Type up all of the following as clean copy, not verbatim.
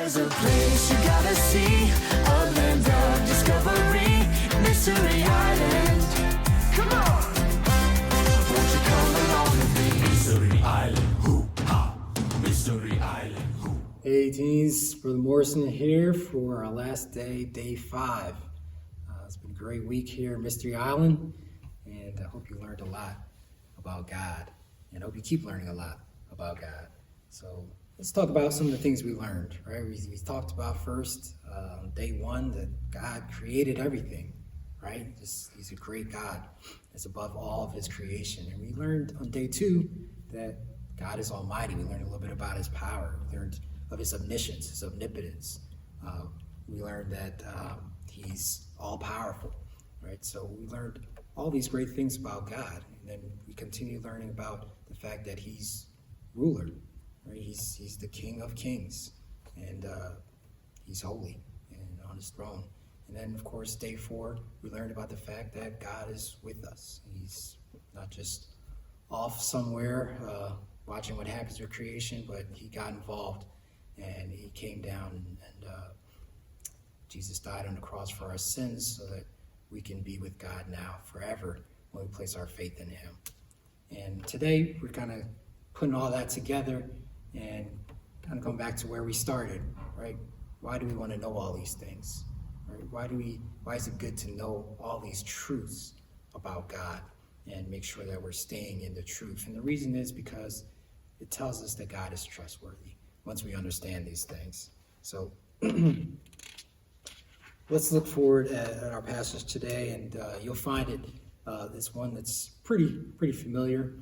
There's a place you gotta see, a land of discovery, Mystery Island. Come on! Won't you come along with me? Mystery Island, hoo-ha! Mystery Island, hoo. Hey teens, Brother Morrison here for our last day, day 5. It's been a great week here at Mystery Island, and I hope you learned a lot about God, and I hope you keep learning a lot about God. So let's talk about some of the things we learned, right? We talked about first, on day 1, that God created everything, right? He's a great God that's above all of his creation. And we learned on day 2 that God is almighty. We learned a little bit about his power. We learned of his omniscience, his omnipotence. We learned that he's all-powerful, right? So we learned all these great things about God. And then we continue learning about the fact that he's ruler, right? He's the King of Kings, and he's holy and on his throne. And then, of course, day 4, we learned about the fact that God is with us. He's not just off somewhere watching what happens with creation, but he got involved, and he came down, and Jesus died on the cross for our sins so that we can be with God now forever when we place our faith in him. And today, we're kind of putting all that together and kind of going back to where we started, right? Why do we want to know all these things? Right? Why is it good to know all these truths about God and make sure that we're staying in the truth? And the reason is because it tells us that God is trustworthy once we understand these things. So let's look forward at our passage today, and you'll find it. It's one that's pretty familiar.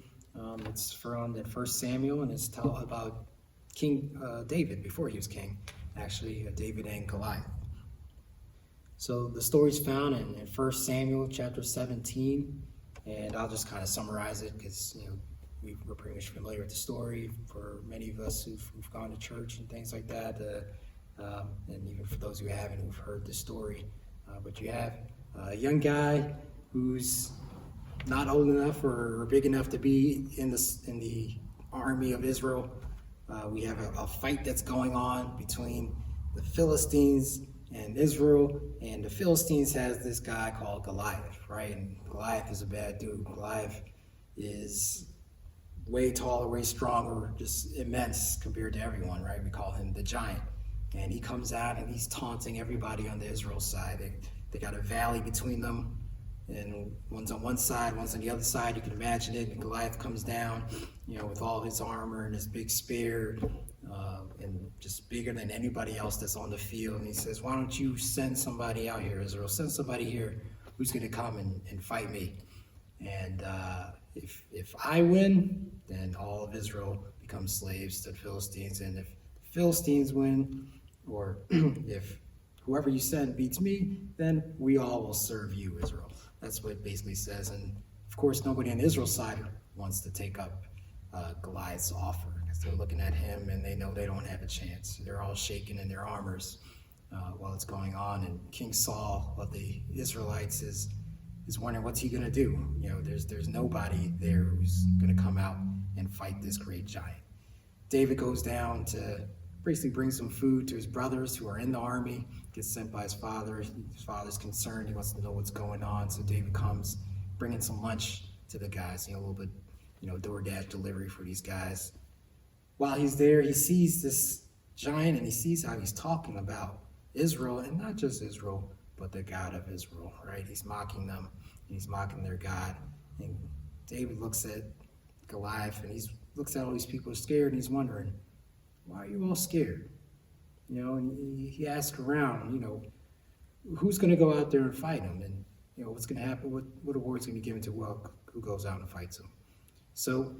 It's found in 1 Samuel, and it's about King David before he was king, actually, David and Goliath. So the story's found in 1 Samuel chapter 17, and I'll just kind of summarize it because we're pretty much familiar with the story for many of us who've gone to church and things like that, and even for those who haven't, who've heard the story. But you have a young guy who's not old enough or big enough to be in the army of Israel. We have a fight that's going on between the Philistines and Israel, and the Philistines has this guy called Goliath, right? And Goliath is a bad dude. Goliath is way taller, way stronger, just immense compared to everyone, right? We call him the giant. And he comes out and he's taunting everybody on the Israel side. They got a valley between them, and one's on one side, one's on the other side. You can imagine it. And Goliath comes down, with all his armor and his big spear, and just bigger than anybody else that's on the field. And he says, "Why don't you send somebody out here, Israel? Send somebody here who's going to come and fight me. And if I win, then all of Israel becomes slaves to the Philistines. And if the Philistines win, or if whoever you send beats me, then we all will serve you, Israel." That's what it basically says. And of course, nobody on Israel's side wants to take up Goliath's offer, because they're looking at him and they know they don't have a chance. They're all shaking in their armors while it's going on. And King Saul of the Israelites is wondering, what's he going to do? There's nobody there who's going to come out and fight this great giant. David goes down to basically bring some food to his brothers who are in the army, gets sent by his father. His father's concerned. He wants to know what's going on. So David comes bringing some lunch to the guys, a little bit, DoorDash delivery for these guys. While he's there, he sees this giant, and he sees how he's talking about Israel, and not just Israel, but the God of Israel, right? He's mocking them, and he's mocking their God. And David looks at Goliath, and he looks at all these people scared, and he's wondering, why are you all scared? And he asks around, who's going to go out there and fight him? And, what's going to happen? What award's going to be given to who goes out and fights him? So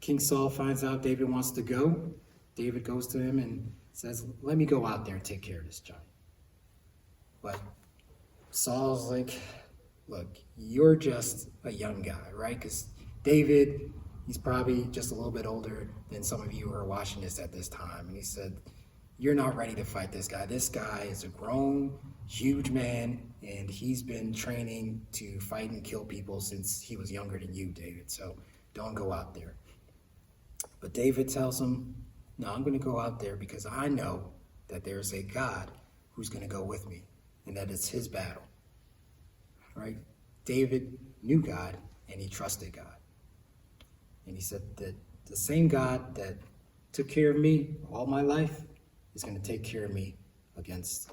King Saul finds out David wants to go. David goes to him and says, "Let me go out there and take care of this giant." But Saul's like, "Look, you're just a young guy, right?" Because David, he's probably just a little bit older than some of you who are watching this at this time. And he said, "You're not ready to fight this guy. This guy is a grown, huge man, and he's been training to fight and kill people since he was younger than you, David. So don't go out there." But David tells him, "No, I'm going to go out there because I know that there's a God who's going to go with me, and that it's his battle, right? David knew God, and he trusted God. And he said that the same God that took care of me all my life is going to take care of me against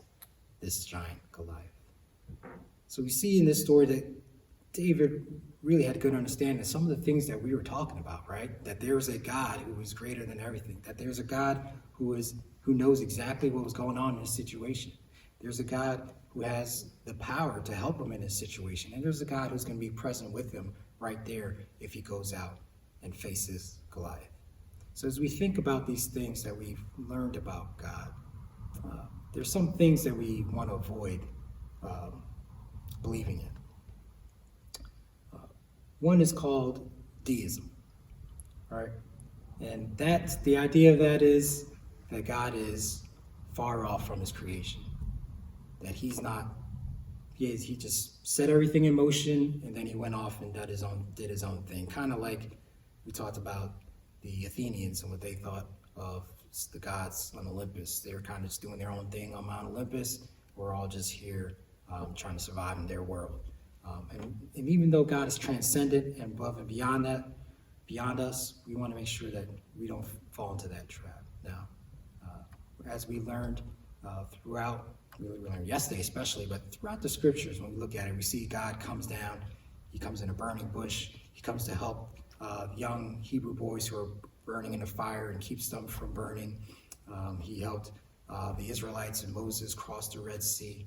this giant Goliath. So we see in this story that David really had a good understanding of some of the things that we were talking about, right? That there's a God who is greater than everything. That there's a God who knows exactly what was going on in his situation. There's a God who has the power to help him in his situation. And there's a God who's going to be present with him right there if he goes out and faces Goliath. So as we think about these things that we've learned about God, there's some things that we want to avoid believing in. One is called deism, right? And that's the idea of that is that God is far off from his creation. That he just set everything in motion and then he went off and did his own thing. Kind of like we talked about the Athenians and what they thought of the gods on Olympus. They were kind of just doing their own thing on Mount Olympus. We're all just here trying to survive in their world. And even though God is transcendent and above and beyond that, beyond us, we want to make sure that we don't fall into that trap. Now, as we learned throughout, we learned yesterday especially, but throughout the scriptures, when we look at it, we see God comes down, he comes in a burning bush, he comes to help young Hebrew boys who are burning in a fire and keeps them from burning. He helped the Israelites and Moses cross the Red Sea.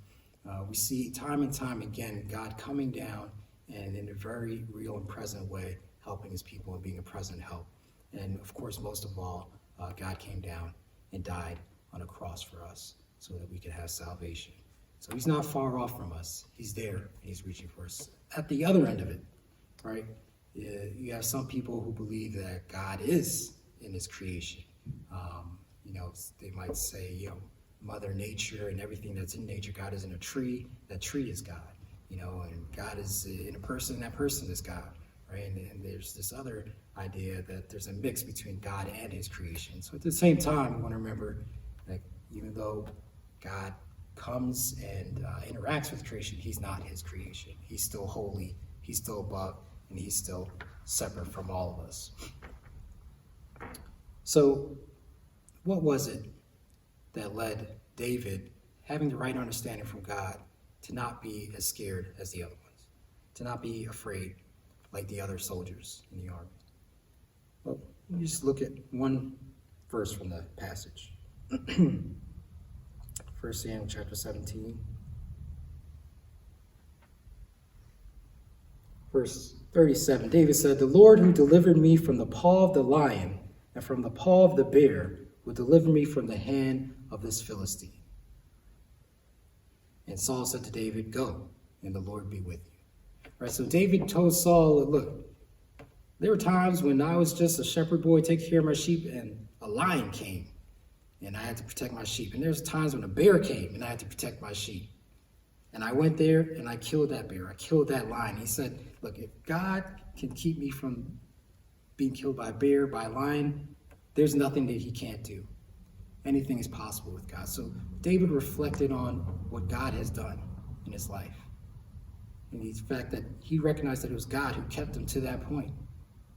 We see time and time again God coming down and in a very real and present way helping his people and being a present help. And of course, most of all, God came down and died on a cross for us so that we could have salvation. So he's not far off from us. He's there and he's reaching for us. At the other end of it, right, you have some people who believe that God is in his creation. They might say, Mother Nature and everything that's in nature, God is in a tree, that tree is God, and God is in a person, that person is God, right? And there's this other idea that there's a mix between God and his creation. So at the same time, we want to remember that even though God comes and interacts with creation, he's not his creation. He's still holy, he's still above, and he's still separate from all of us. So what was it that led David, having the right understanding from God, to not be as scared as the other ones, to not be afraid like the other soldiers in the army? Well, let me just look at one verse from the passage. 1 Samuel chapter 17. Verse 37, David said, "The Lord who delivered me from the paw of the lion and from the paw of the bear will deliver me from the hand of this Philistine." And Saul said to David, "Go, and the Lord be with you." Right, so David told Saul, look, there were times when I was just a shepherd boy taking care of my sheep and a lion came and I had to protect my sheep. And there's times when a bear came and I had to protect my sheep. And I went there and I killed that bear. I killed that lion. He said, look, if God can keep me from being killed by a bear, by a lion, there's nothing that he can't do. Anything is possible with God. So David reflected on what God has done in his life. And the fact that he recognized that it was God who kept him to that point.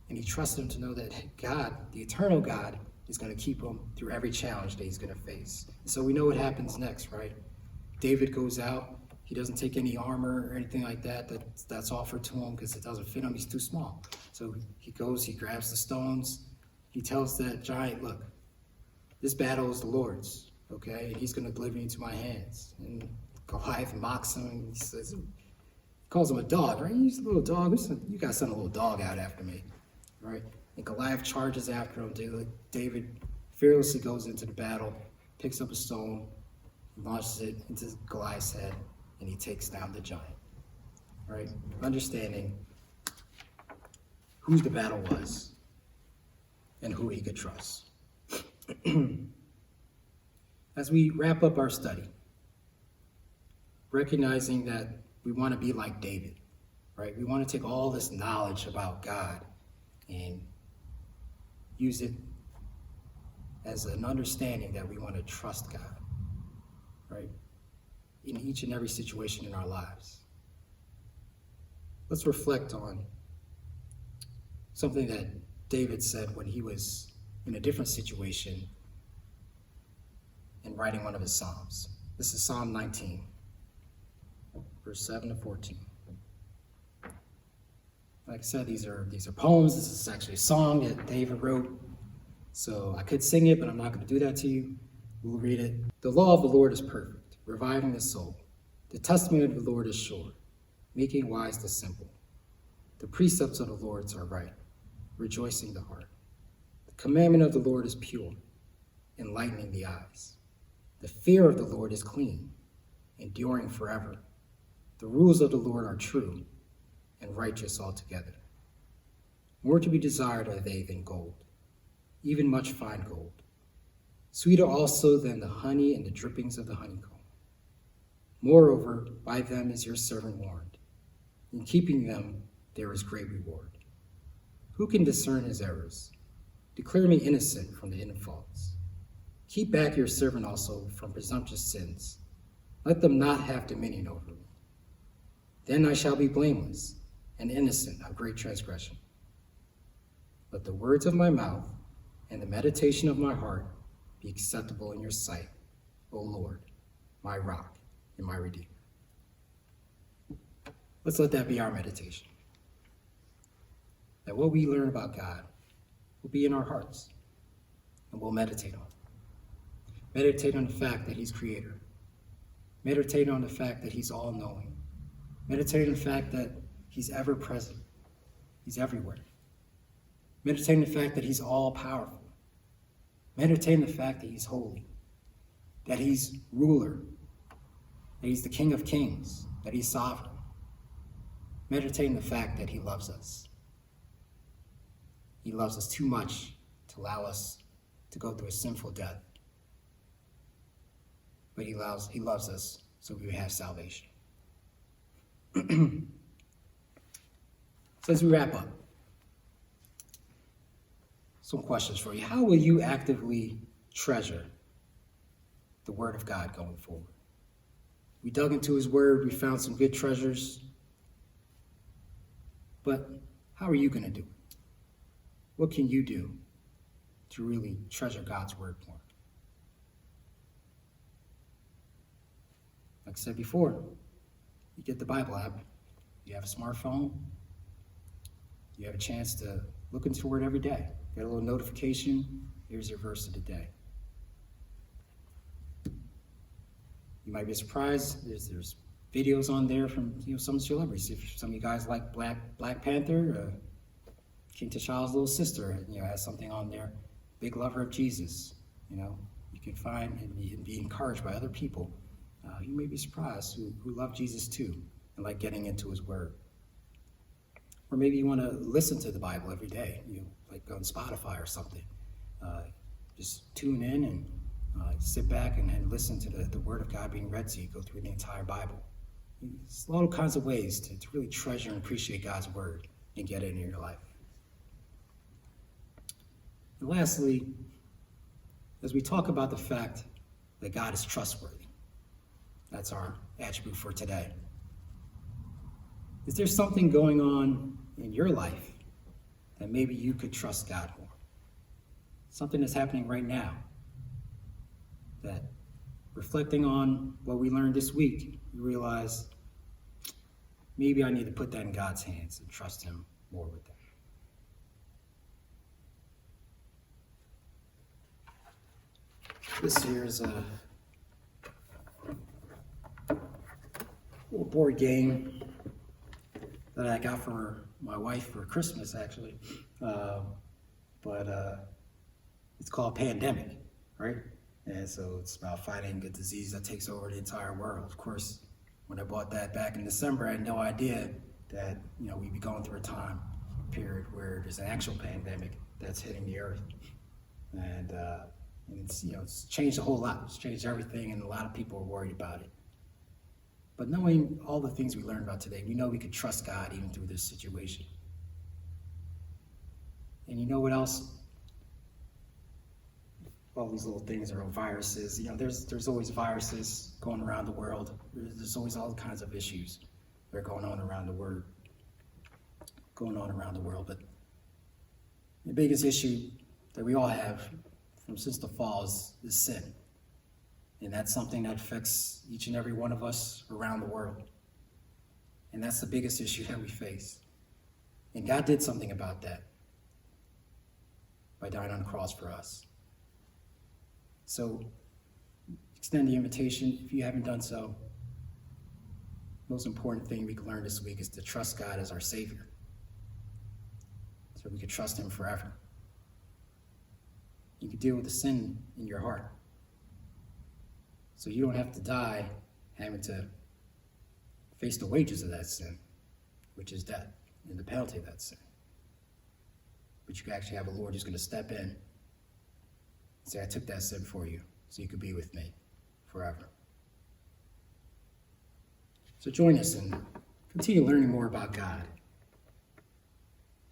And he trusted him to know that God, the eternal God, is going to keep him through every challenge that he's going to face. So we know what happens next, right? David goes out. He doesn't take any armor or anything like that that's offered to him because it doesn't fit him. He's too small. So he goes, he grabs the stones. He tells that giant, look, this battle is the Lord's, okay? And he's going to deliver you into my hands. And Goliath mocks him and he says, he calls him a dog, right? He's a little dog. You got to send a little dog out after me, right? And Goliath charges after him. David fearlessly goes into the battle, picks up a stone, launches it into Goliath's head, and he takes down the giant, right? Understanding who the battle was and who he could trust. As we wrap up our study, recognizing that we want to be like David, right? We want to take all this knowledge about God and use it as an understanding that we want to trust God. right? In each and every situation in our lives. Let's reflect on something that David said when he was in a different situation in writing one of his Psalms. This is Psalm 19, verse 7 to 14. Like I said, these are poems. This is actually a song that David wrote. So I could sing it, but I'm not going to do that to you. We'll read it. The law of the Lord is perfect, reviving the soul. The testimony of the Lord is sure, making wise the simple. The precepts of the Lord are right, rejoicing the heart. The commandment of the Lord is pure, enlightening the eyes. The fear of the Lord is clean, enduring forever. The rules of the Lord are true and righteous altogether. More to be desired are they than gold, even much fine gold. Sweeter also than the honey and the drippings of the honeycomb. Moreover, by them is your servant warned. In keeping them, there is great reward. Who can discern his errors? Declare me innocent from the hidden faults. Keep back your servant also from presumptuous sins. Let them not have dominion over me. Then I shall be blameless and innocent of great transgression. Let the words of my mouth and the meditation of my heart be acceptable in your sight, O Lord, my rock and my redeemer. Let's let that be our meditation. That what we learn about God will be in our hearts, and we'll meditate on it. Meditate on the fact that he's creator. Meditate on the fact that he's all-knowing. Meditate on the fact that he's ever-present. He's everywhere. Meditate on the fact that he's all-powerful. Meditate on the fact that he's holy, that he's ruler, that he's the King of Kings, that he's sovereign. Meditate on the fact that he loves us. He loves us too much to allow us to go through a sinful death. But he loves us so we have salvation. So as we wrap up, some questions for you. How will you actively treasure the Word of God going forward? We dug into his Word. We found some good treasures. But how are you going to do it? What can you do to really treasure God's Word more? Like I said before, you get the Bible app. You have a smartphone. You have a chance to look into the Word every day. Get a little notification. Here's your verse of the day. You might be surprised. There's videos on there from some celebrities. If some of you guys like Black Panther, King T'Challa's little sister, has something on there. Big lover of Jesus. You can find and be encouraged by other people. You may be surprised who love Jesus too and like getting into his Word. Or maybe you want to listen to the Bible every day, like on Spotify or something. Just tune in and sit back and listen to the Word of God being read to you, go through the entire Bible. There's all kinds of ways to really treasure and appreciate God's Word and get it into your life. And lastly, as we talk about the fact that God is trustworthy, that's our attribute for today. Is there something going on in your life that maybe you could trust God more? Something that's happening right now that, reflecting on what we learned this week, you realize maybe I need to put that in God's hands and trust him more with that. This year's a little board game that I got for my wife for Christmas, actually. But it's called Pandemic, right? And so it's about fighting a disease that takes over the entire world. Of course, when I bought that back in December, I had no idea that we'd be going through a time period where there's an actual pandemic that's hitting the earth. And it's changed a whole lot. It's changed everything, and a lot of people are worried about it. But knowing all the things we learned about today, we know we can trust God even through this situation. And you know what else? all these little things are viruses. There's always viruses going around the world. There's always all kinds of issues that are going on around the world. But the biggest issue that we all have since the fall is sin. And that's something that affects each and every one of us around the world. And that's the biggest issue that we face. And God did something about that by dying on the cross for us. So extend the invitation if you haven't done so. Most important thing we can learn this week is to trust God as our Savior, so we can trust Him forever. You can deal with the sin in your heart, so you don't have to die having to face the wages of that sin, which is death, and the penalty of that sin. But you can actually have a Lord who's going to step in and say, I took that sin for you, so you could be with me forever. So join us and continue learning more about God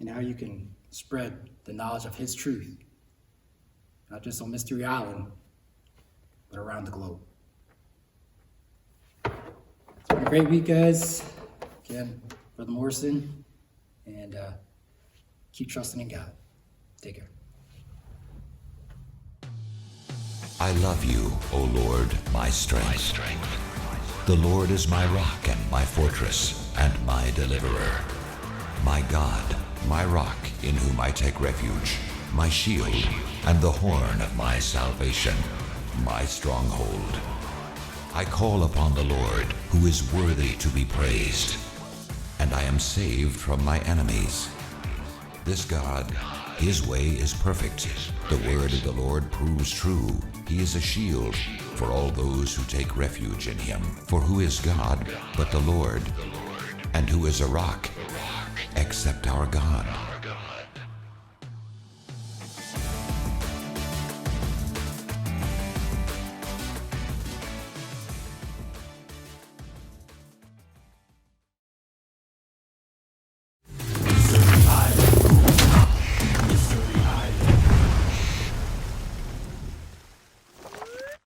and how you can spread the knowledge of His truth, not just on Mystery Island, but around the globe. It's been a great week, guys. Again, Brother Morrison, and keep trusting in God. Take care. I love you, O Lord, my strength. The Lord is my rock and my fortress and my deliverer. My God, my rock in whom I take refuge, my shield and the horn of my salvation, my stronghold. I call upon the Lord, who is worthy to be praised, and I am saved from my enemies. This God, His way is perfect. The word of the Lord proves true. He is a shield for all those who take refuge in Him. For who is God but the Lord? And who is a rock except our God?